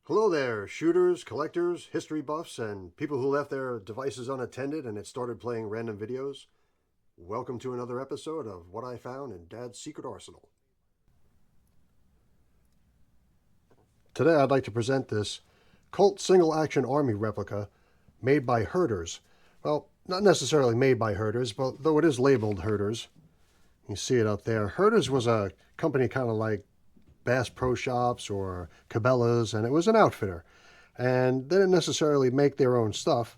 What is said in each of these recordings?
Hello there, shooters, collectors, history buffs, and people who left their devices unattended and it started playing random videos. Welcome to another episode of What I Found in Dad's Secret Arsenal. Today I'd like to present this Colt single-action army replica made by Herters. Well, not necessarily made by Herters, but though it is labeled Herters. You see it up there. Herters was a company kind of like Bass Pro Shops or Cabela's, and it was an outfitter. And they didn't necessarily make their own stuff,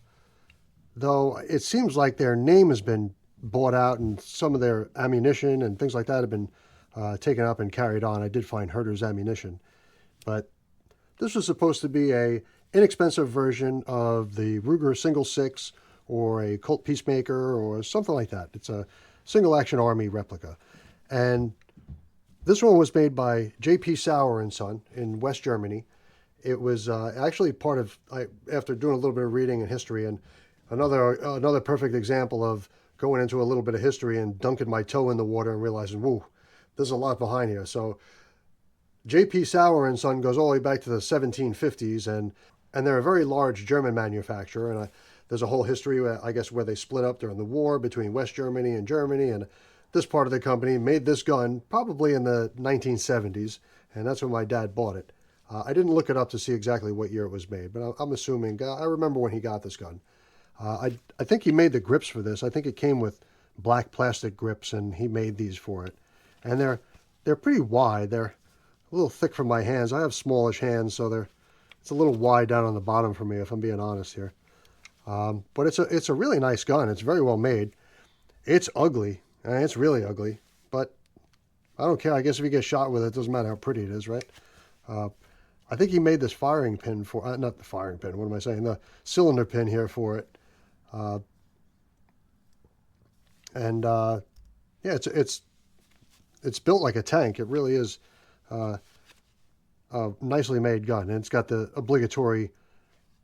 though it seems like their name has been bought out and some of their ammunition and things like that have been taken up and carried on. I did find Herters ammunition. But this was supposed to be a inexpensive version of the Ruger Single Six or a Colt Peacemaker or something like that. It's a single-action army replica. And this one was made by J.P. Sauer and Son in West Germany. It was actually part of, after doing a little bit of reading and history, and another perfect example of going into a little bit of history and dunking my toe in the water and realizing, whoa, there's a lot behind here. So J.P. Sauer and Son goes all the way back to the 1750s, and they're a very large German manufacturer. And there's a whole history, I guess, where they split up during the war between West Germany and Germany, and this part of the company made this gun probably in the 1970s, and that's when my dad bought it. I didn't look it up to see exactly what year it was made, but I'm assuming, I remember when he got this gun. I think he made the grips for this. I think it came with black plastic grips, and he made these for it. And they're pretty wide. They're a little thick for my hands. I have smallish hands, so it's a little wide down on the bottom for me, if I'm being honest here. But it's a really nice gun. It's very well made. It's ugly. It's really ugly, but I don't care. I guess if you get shot with it, it doesn't matter how pretty it is, right? I think he made this firing pin for, not the firing pin, what am I saying? The cylinder pin here for it. Yeah, it's built like a tank. It really is a nicely made gun. And it's got the obligatory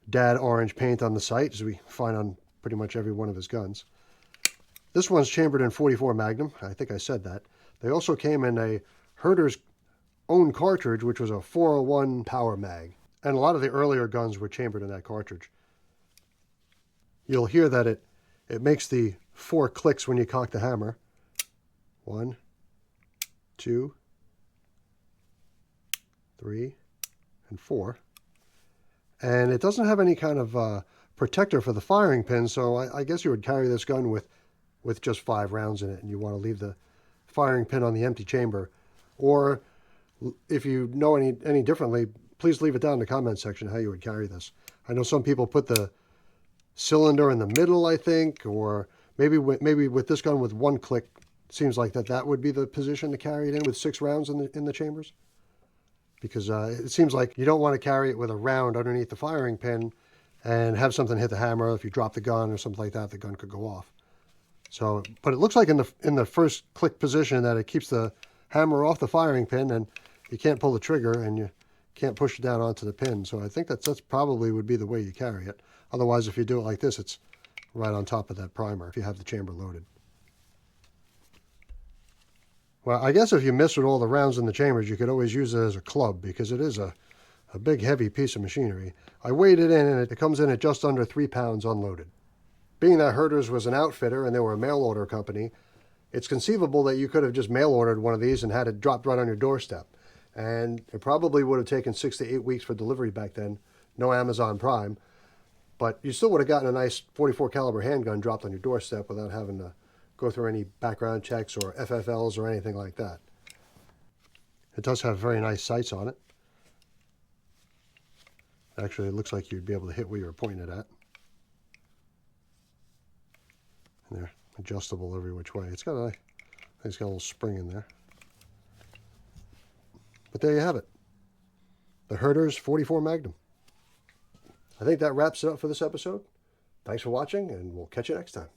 dad orange paint on the sight, as we find on pretty much every one of his guns. This one's chambered in .44 Magnum. I think I said that. They also came in a Herters own cartridge, which was a 401 power mag. And a lot of the earlier guns were chambered in that cartridge. You'll hear that it makes the 4 clicks when you cock the hammer. 1, 2, 3, and 4. And it doesn't have any kind of protector for the firing pin, so I guess you would carry this gun with just 5 rounds in it, and you want to leave the firing pin on the empty chamber. Or if you know any differently, please leave it down in the comment section how you would carry this. I know some people put the cylinder in the middle, I think, or maybe with this gun with 1 click, seems like that would be the position to carry it in with 6 rounds in the chambers. Because it seems like you don't want to carry it with a round underneath the firing pin and have something hit the hammer. If you drop the gun or something like that, the gun could go off. So, but it looks like in the first click position that it keeps the hammer off the firing pin, and you can't pull the trigger and you can't push it down onto the pin. So I think that's probably would be the way you carry it. Otherwise, if you do it like this, it's right on top of that primer if you have the chamber loaded. Well, I guess if you miss with all the rounds in the chambers, you could always use it as a club, because it is a big, heavy piece of machinery. I weighed it in, and it comes in at just under 3 pounds unloaded. Being that Herters was an outfitter and they were a mail order company, it's conceivable that you could have just mail ordered one of these and had it dropped right on your doorstep. And it probably would have taken 6 to 8 weeks for delivery back then. No Amazon Prime. But you still would have gotten a nice .44 caliber handgun dropped on your doorstep without having to go through any background checks or FFLs or anything like that. It does have very nice sights on it. Actually, it looks like you'd be able to hit where you're pointing it at. And they're adjustable every which way. It's got a little spring in there. But there you have it. The Herters .44 Magnum. I think that wraps it up for this episode. Thanks for watching, and we'll catch you next time.